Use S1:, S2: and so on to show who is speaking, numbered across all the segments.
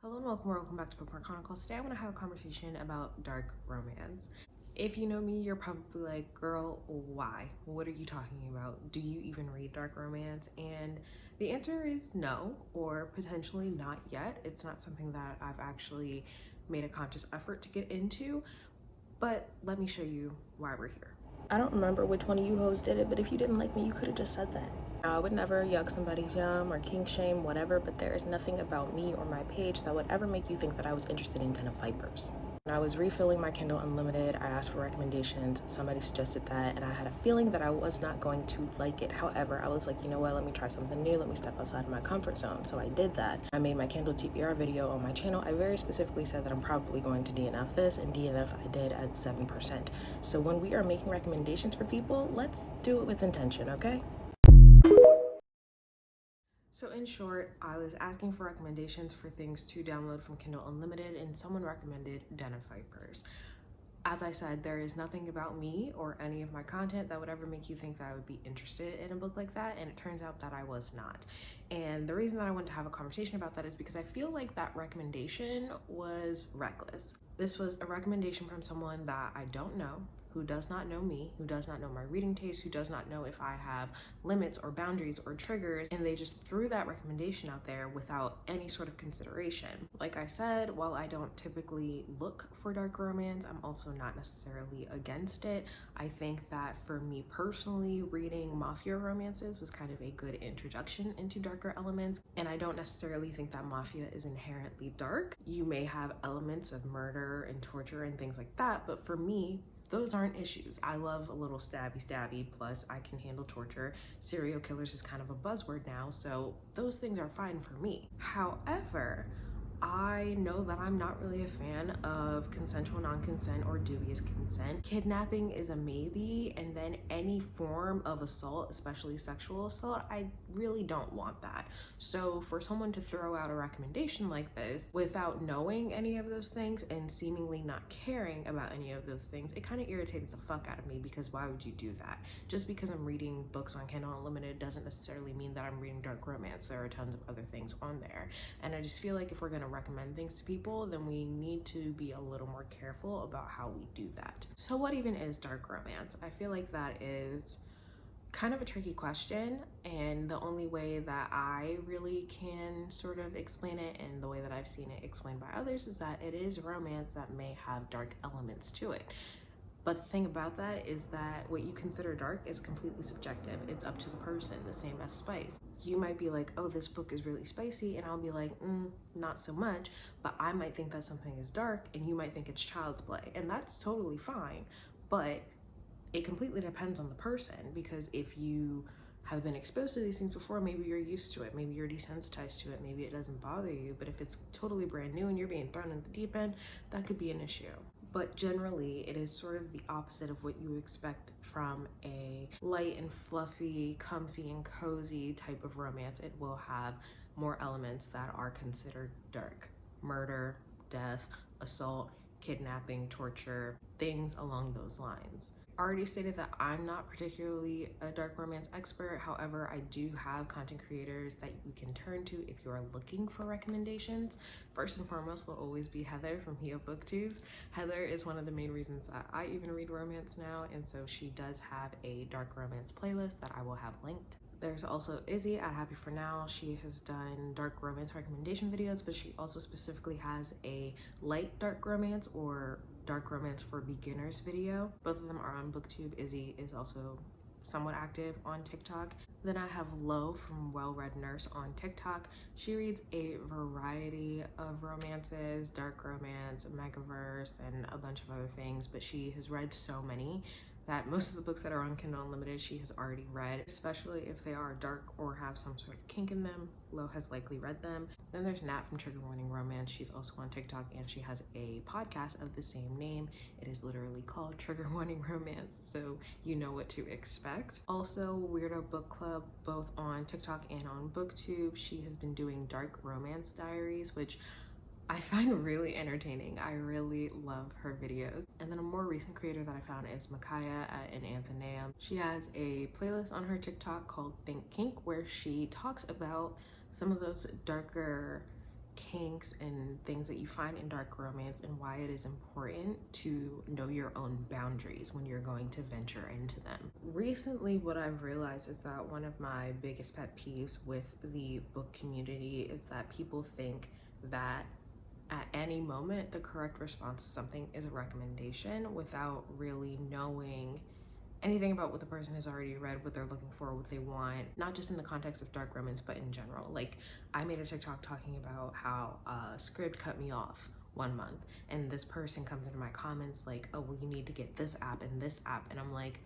S1: Hello and welcome back to Bookmark Chronicles. Today I want to have a conversation about dark romance. If you know me, you're probably like, girl, why? What are you talking about? Do you even read dark romance? And the answer is no, or potentially not yet. It's not something that I've actually made a conscious effort to get into, but let me show you why we're here. I don't remember which one of you hoes did it, but if you didn't like me, you could have just said that. I would never yuck somebody's yum or kink shame, whatever, but there is nothing about me or my page that would ever make you think that I was interested in Den of Vipers. When I was refilling my Kindle Unlimited, I asked for recommendations. Somebody suggested that, and I had a feeling that I was not going to like it. However, I was like, you know what, let me try something new. Let me step outside of my comfort zone. So I did that. I made my Kindle TBR video on my channel. I very specifically said that I'm probably going to DNF this, and DNF I did at 7%. So when we are making recommendations for people, let's do it with intention, okay? So in short, I was asking for recommendations for things to download from Kindle Unlimited, and someone recommended Den of Vipers. As I said, there is nothing about me or any of my content that would ever make you think that I would be interested in a book like that, and it turns out that I was not. And the reason that I wanted to have a conversation about that is because I feel like that recommendation was reckless. This was a recommendation from someone that I don't know, who does not know me, who does not know my reading taste, who does not know if I have limits or boundaries or triggers, and they just threw that recommendation out there without any sort of consideration. Like I said, while I don't typically look for dark romance, I'm also not necessarily against it. I think that for me personally, reading mafia romances was kind of a good introduction into darker elements, and I don't necessarily think that mafia is inherently dark. You may have elements of murder and torture and things like that, but for me, those aren't issues. I love a little stabby, plus I can handle torture. Serial killers is kind of a buzzword now, so those things are fine for me. However, I know that I'm not really a fan of consensual non-consent or dubious consent. Kidnapping is a maybe, and then any form of assault, especially sexual assault, I really don't want that. So for someone to throw out a recommendation like this without knowing any of those things and seemingly not caring about any of those things, it kind of irritated the fuck out of me, because why would you do that? Just because I'm reading books on Kindle Unlimited doesn't necessarily mean that I'm reading dark romance. There are tons of other things on there, and I just feel like if we're gonna recommend things to people, then we need to be a little more careful about how we do that. So what even is dark romance? I feel like that is kind of a tricky question, and the only way that I really can sort of explain it, and the way that I've seen it explained by others, is that it is romance that may have dark elements to it. But the thing about that is that what you consider dark is completely subjective. It's up to the person, the same as spice. You might be like, oh, this book is really spicy, and I'll be like, not so much, but I might think that something is dark, and you might think it's child's play, and that's totally fine. But it completely depends on the person, because if you have been exposed to these things before, maybe you're used to it, maybe you're desensitized to it, maybe it doesn't bother you. But if it's totally brand new and you're being thrown in the deep end, that could be an issue. But generally, it is sort of the opposite of what you expect from a light and fluffy, comfy and cozy type of romance. It will have more elements that are considered dark: murder, death, assault, kidnapping, torture, things along those lines. I already stated that I'm not particularly a dark romance expert. However, I do have content creators that you can turn to if you are looking for recommendations. First and foremost will always be Heather from BooktUbes. Heather is one of the main reasons that I even read romance now, and so she does have a dark romance playlist that I will have linked. There's also Izzy at Happy For Now. She has done dark romance recommendation videos, but she also specifically has a light dark romance or dark romance for beginners video. Both of them are on BookTube. Izzy is also somewhat active on TikTok. Then I have Lo from Well Read Nurse on TikTok. She reads a variety of romances, dark romance, megaverse, and a bunch of other things, but she has read so many that most of the books that are on Kindle Unlimited she has already read, especially if they are dark or have some sort of kink in them. Lo has likely read them. Then there's Nat from Trigger Warning Romance. She's also on TikTok, and she has a podcast of the same name. It is literally called Trigger Warning Romance, so you know what to expect. Also, Weirdo Book Club, both on TikTok and on BookTube. She has been doing dark romance diaries, which I find really entertaining. I really love her videos. And then a more recent creator that I found is Micaiah at an Anthonam. She has a playlist on her TikTok called Think Kink, where she talks about some of those darker kinks and things that you find in dark romance and why it is important to know your own boundaries when you're going to venture into them. Recently, what I've realized is that one of my biggest pet peeves with the book community is that people think that at any moment the correct response to something is a recommendation without really knowing anything about what the person has already read, what they're looking for, what they want, not just in the context of dark romance, but in general. Like, I made a TikTok talking about how a script cut me off one month, and this person comes into my comments like, oh, well, you need to get this app and this app. And I'm like,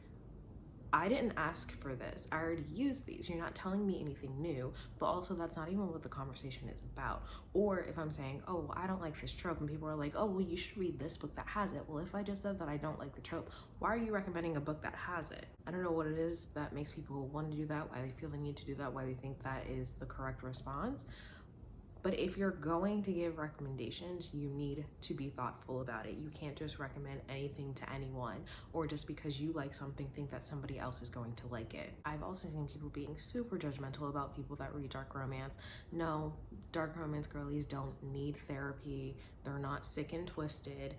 S1: I didn't ask for this. I already used these. You're not telling me anything new, but also that's not even what the conversation is about. Or if I'm saying, oh, I don't like this trope, and people are like, oh, well, you should read this book that has it. Well, if I just said that I don't like the trope, why are you recommending a book that has it? I don't know what it is that makes people want to do that, why they feel the need to do that, why they think that is the correct response. But if you're going to give recommendations, you need to be thoughtful about it. You can't just recommend anything to anyone, or just because you like something, think that somebody else is going to like it. I've also seen people being super judgmental about people that read dark romance. No, dark romance girlies don't need therapy. They're not sick and twisted.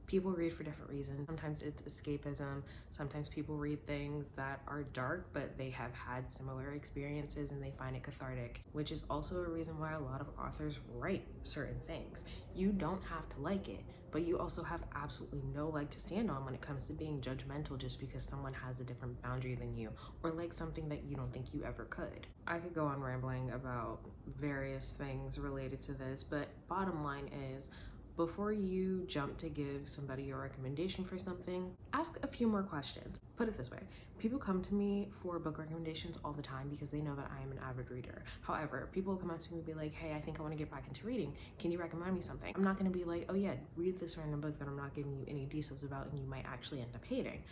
S1: People read for different reasons. Sometimes it's escapism. Sometimes people read things that are dark, but they have had similar experiences and they find it cathartic, which is also a reason why a lot of authors write certain things. You don't have to like it, but you also have absolutely no leg to stand on when it comes to being judgmental just because someone has a different boundary than you or likes something that you don't think you ever could. I could go on rambling about various things related to this, but bottom line is, before you jump to give somebody a recommendation for something, ask a few more questions. Put it this way, people come to me for book recommendations all the time because they know that I am an avid reader. However, people come up to me and be like, hey, I think I want to get back into reading. Can you recommend me something? I'm not going to be like, oh yeah, read this random book that I'm not giving you any details about and you might actually end up hating.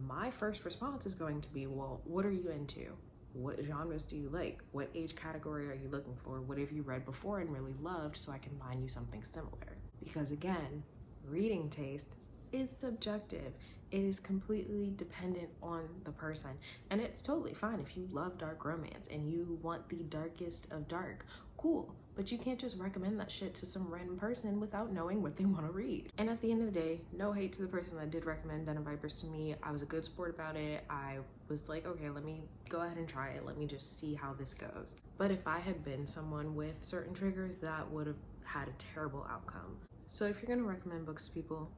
S1: My first response is going to be, well, what are you into? What genres do you like? What age category are you looking for? What have you read before and really loved so I can find you something similar? Because again, reading taste is subjective. It is completely dependent on the person. And it's totally fine if you love dark romance and you want the darkest of dark. Cool. But you can't just recommend that shit to some random person without knowing what they want to read. And at the end of the day, no hate to the person that did recommend Den of Vipers to me. I was a good sport about it. I was like, okay, let me go ahead and try it. Let me just see how this goes. But if I had been someone with certain triggers, that would have had a terrible outcome. So if you're gonna recommend books to people,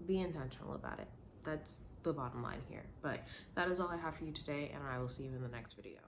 S1: be intentional about it. That's the bottom line here. But that is all I have for you today, and I will see you in the next video.